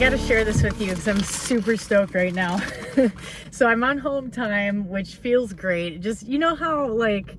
gotta share this with you because I'm super stoked right now. So I'm on home time, which feels great. Just, you know how, like,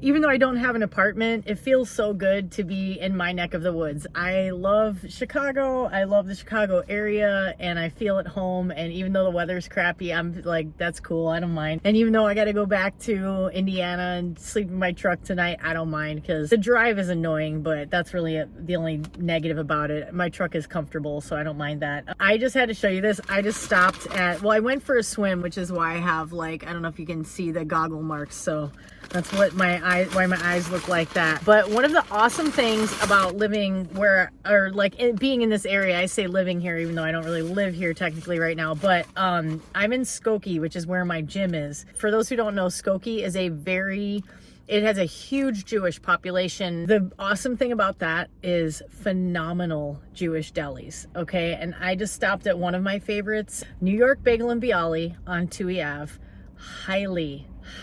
even though I don't have an apartment, it feels so good to be in my neck of the woods. I love Chicago. I love the Chicago area, and I feel at home. And even though the weather's crappy, I'm like, that's cool. I don't mind. And even though I got to go back to Indiana and sleep in my truck tonight, I don't mind because the drive is annoying, but that's really the only negative about it. My truck is comfortable, so I don't mind that. I just had to show you this. I just stopped at, well, I went for a swim, which is why I have, like, I don't know if you can see the goggle marks. So that's what why my eyes look like that. But one of the awesome things about living where, or like being in this area, I say living here, even though I don't really live here technically right now, but I'm in Skokie, which is where my gym is. For those who don't know, Skokie is it has a huge Jewish population. The awesome thing about that is phenomenal Jewish delis, okay? And I just stopped at one of my favorites, New York Bagel and Bialy on Tui Ave.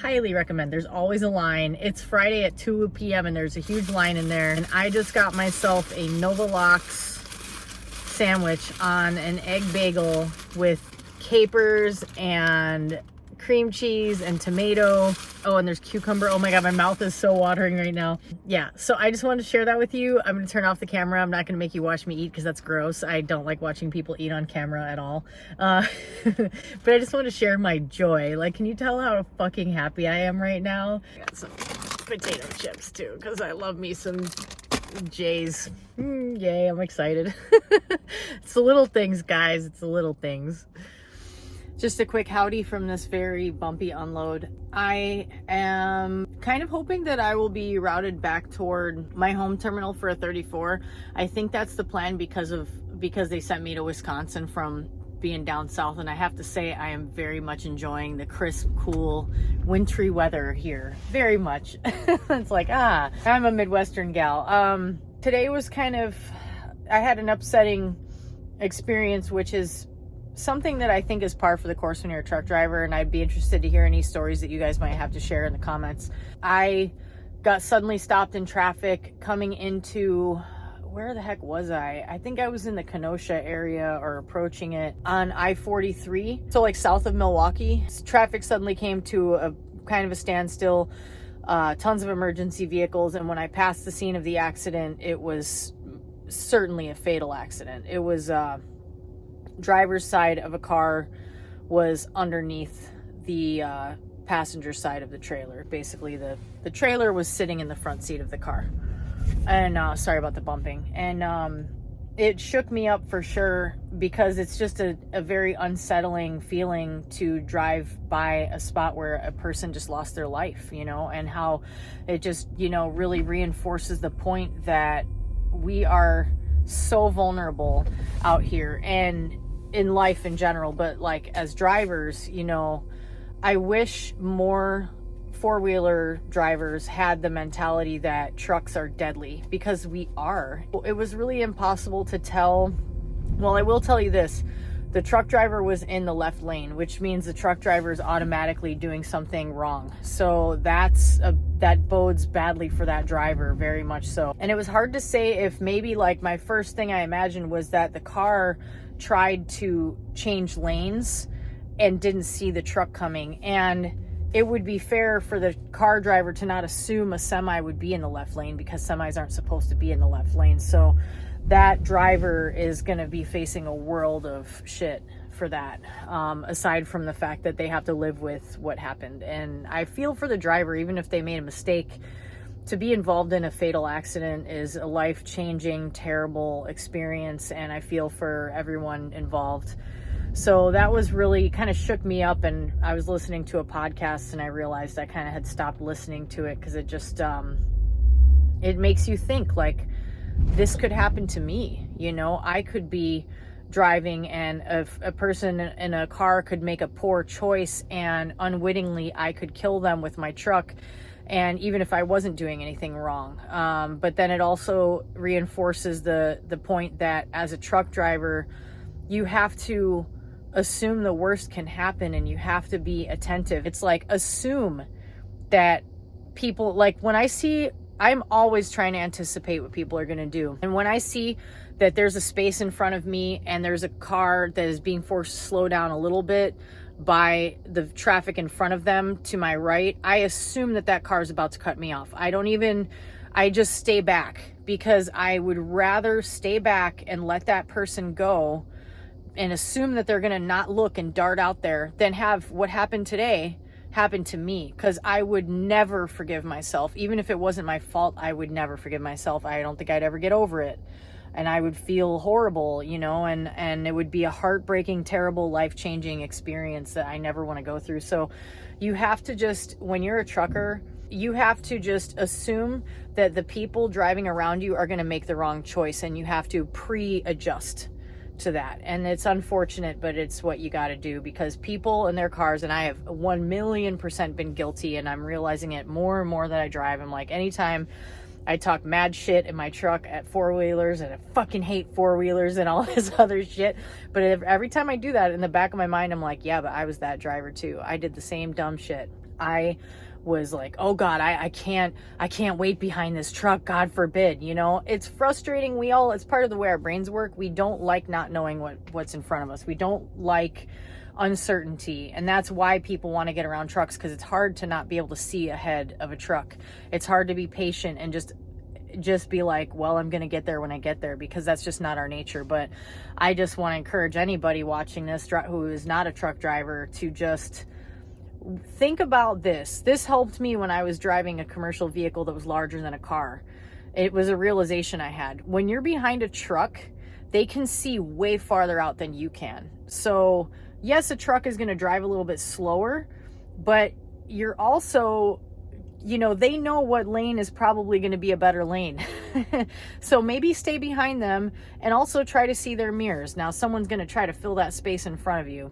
Highly recommend. There's always a line. It's Friday at 2 p.m. and there's a huge line in there. And I just got myself a Nova Lox sandwich on an egg bagel with capers and cream cheese and tomato. Oh, and there's cucumber. Oh my God, my mouth is so watering right now. Yeah, so I just wanted to share that with you. I'm gonna turn off the camera. I'm not gonna make you watch me eat because that's gross. I don't like watching people eat on camera at all. But I just want to share my joy. Like, can you tell how fucking happy I am right now? I got some potato chips too because I love me some J's. Yay, I'm excited. It's the little things, guys. It's the little things. Just a quick howdy from this very bumpy unload. I am kind of hoping that I will be routed back toward my home terminal for a 34. I think that's the plan because they sent me to Wisconsin from being down south, and I have to say I am very much enjoying the crisp, cool, wintry weather here. Very much. It's like, I'm a Midwestern gal. Today was I had an upsetting experience, which is something that I think is par for the course when you're a truck driver, and I'd be interested to hear any stories that you guys might have to share in the comments. I got suddenly stopped in traffic coming into, where the heck was I? I think I was in the Kenosha area or approaching it on I-43. So like south of Milwaukee. Traffic suddenly came to a kind of a standstill, tons of emergency vehicles. And when I passed the scene of the accident, it was certainly a fatal accident. It was, driver's side of a car was underneath the passenger side of the trailer. Basically, the trailer was sitting in the front seat of the car. And sorry about the bumping. And it shook me up for sure because it's just a very unsettling feeling to drive by a spot where a person just lost their life, you know, and how it just, you know, really reinforces the point that we are so vulnerable out here and in life in general, but like as drivers, you know, I wish more four-wheeler drivers had the mentality that trucks are deadly, because we are. It was really impossible to tell. Well, I will tell you this. The truck driver was in the left lane, which means the truck driver is automatically doing something wrong. So that bodes badly for that driver, very much so. And it was hard to say if maybe, like, my first thing I imagined was that the car tried to change lanes and didn't see the truck coming. And it would be fair for the car driver to not assume a semi would be in the left lane, because semis aren't supposed to be in the left lane. So that driver is going to be facing a world of shit for that, aside from the fact that they have to live with what happened. And I feel for the driver, even if they made a mistake. To be involved in a fatal accident is a life-changing, terrible experience, and I feel for everyone involved. So that was really kind of shook me up, and I was listening to a podcast and I realized I kind of had stopped listening to it because it just, it makes you think, like, this could happen to me. You know, I could be driving and a person in a car could make a poor choice and unwittingly I could kill them with my truck. And even if I wasn't doing anything wrong. But then it also reinforces the point that as a truck driver, you have to assume the worst can happen and you have to be attentive. It's like, assume that people, like when I see I'm always trying to anticipate what people are going to do. And when I see that there's a space in front of me and there's a car that is being forced to slow down a little bit by the traffic in front of them to my right, I assume that that car is about to cut me off. I just stay back, because I would rather stay back and let that person go and assume that they're going to not look and dart out there than have what happened today happen to me. Because I would never forgive myself. Even if it wasn't my fault, I would never forgive myself. I don't think I'd ever get over it. And I would feel horrible, you know, and it would be a heartbreaking, terrible, life-changing experience that I never want to go through. So you have to just, when you're a trucker, you have to just assume that the people driving around you are going to make the wrong choice, and you have to pre-adjust to that. And it's unfortunate, but it's what you got to do, because people in their cars, and I have 1,000,000% been guilty, and I'm realizing it more and more that I drive. I'm like, anytime I talk mad shit in my truck at four-wheelers, and I fucking hate four-wheelers and all this other shit. But every time I do that, in the back of my mind, I'm like, yeah, but I was that driver too. I did the same dumb shit. I was like, oh God, I can't wait behind this truck. God forbid, you know, it's frustrating. It's part of the way our brains work. We don't like not knowing what's in front of us. We don't like uncertainty, and that's why people want to get around trucks, because it's hard to not be able to see ahead of a truck. It's hard to be patient and just be like, well, I'm gonna get there when I get there, because that's just not our nature. But I just want to encourage anybody watching this who is not a truck driver to just think about this. This helped me when I was driving a commercial vehicle that was larger than a car. It was a realization I had. When you're behind a truck, they can see way farther out than you can. So yes, a truck is going to drive a little bit slower, but you're also, you know, they know what lane is probably going to be a better lane. So maybe stay behind them, and also try to see their mirrors. Now, someone's going to try to fill that space in front of you,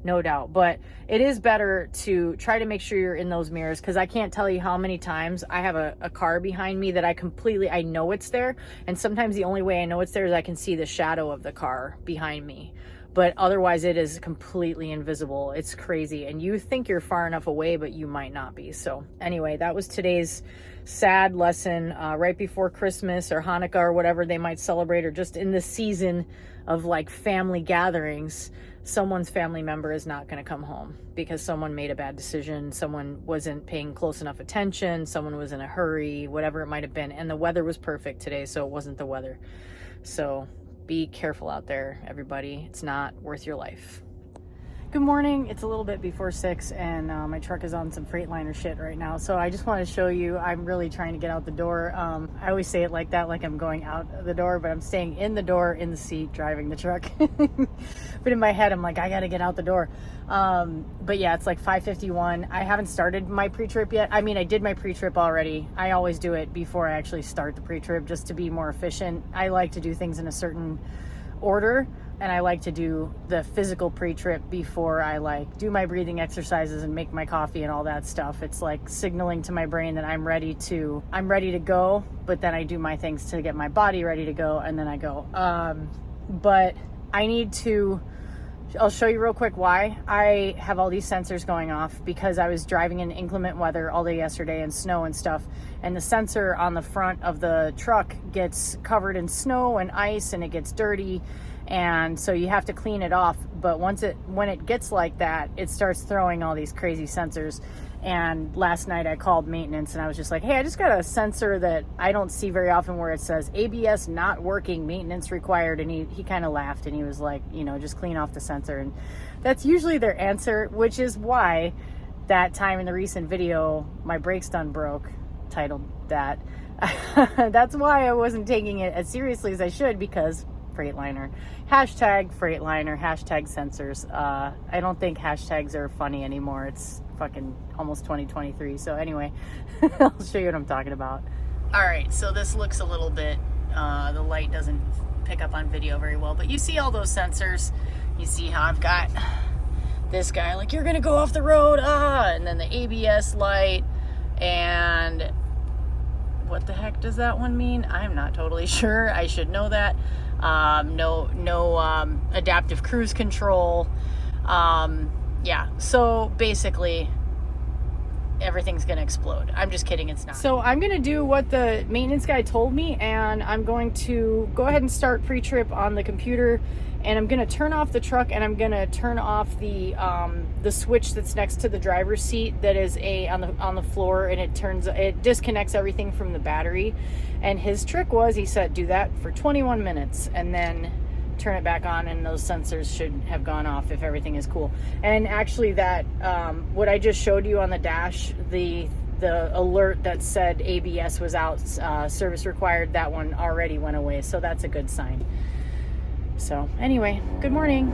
no doubt, but it is better to try to make sure you're in those mirrors, because I can't tell you how many times I have a car behind me that I know it's there, and sometimes the only way I know it's there is I can see the shadow of the car behind me. But otherwise it is completely invisible. It's crazy. And you think you're far enough away, but you might not be. So anyway, that was today's sad lesson, right before Christmas or Hanukkah or whatever they might celebrate, or just in the season of like family gatherings. Someone's family member is not going to come home because someone made a bad decision. Someone wasn't paying close enough attention. Someone was in a hurry, whatever it might have been. And the weather was perfect today, so it wasn't the weather. So be careful out there, everybody. It's not worth your life. Good morning. It's a little bit before 6, and my truck is on some Freightliner shit right now. So I just want to show you, I'm really trying to get out the door. I always say it like that, like I'm going out the door, but I'm staying in the door, in the seat, driving the truck. But in my head, I'm like, I got to get out the door. But yeah, it's like 5:51. I haven't started my pre-trip yet. I mean, I did my pre-trip already. I always do it before I actually start the pre-trip, just to be more efficient. I like to do things in a certain order, and I like to do the physical pre-trip before I like do my breathing exercises and make my coffee and all that stuff. It's like signaling to my brain that I'm ready to go, but then I do my things to get my body ready to go, and then I go. But I'll show you real quick why I have all these sensors going off, because I was driving in inclement weather all day yesterday and snow and stuff, and the sensor on the front of the truck gets covered in snow and ice, and it gets dirty, and so you have to clean it off. But when it gets like that, it starts throwing all these crazy sensors. And last night I called maintenance, and I was just like, hey, I just got a sensor that I don't see very often where it says ABS not working, maintenance required. And he kind of laughed, and he was like, you know, just clean off the sensor. And that's usually their answer, which is why that time in the recent video, my brakes done broke, titled that. That's why I wasn't taking it as seriously as I should, because Freightliner, hashtag Freightliner, hashtag sensors. I don't think hashtags are funny anymore. It's fucking almost 2023. So anyway, I'll show you what I'm talking about. All right, so this looks a little bit, the light doesn't pick up on video very well, but you see all those sensors. You see how I've got this guy like, you're gonna go off the road, and then the ABS light, and what the heck does that one mean? I'm not totally sure. I should know that. No adaptive cruise control. Yeah, so basically everything's gonna explode. I'm just kidding, it's not. So I'm gonna do what the maintenance guy told me, and I'm going to go ahead and start pre-trip on the computer, and I'm gonna turn off the truck, and I'm gonna turn off the switch that's next to the driver's seat that is on the floor, and it disconnects everything from the battery. And his trick was, he said, do that for 21 minutes and then turn it back on, and those sensors should have gone off if everything is cool. And actually that what I just showed you on the dash, the alert that said ABS was out, service required, that one already went away, so that's a good sign. So anyway, good morning.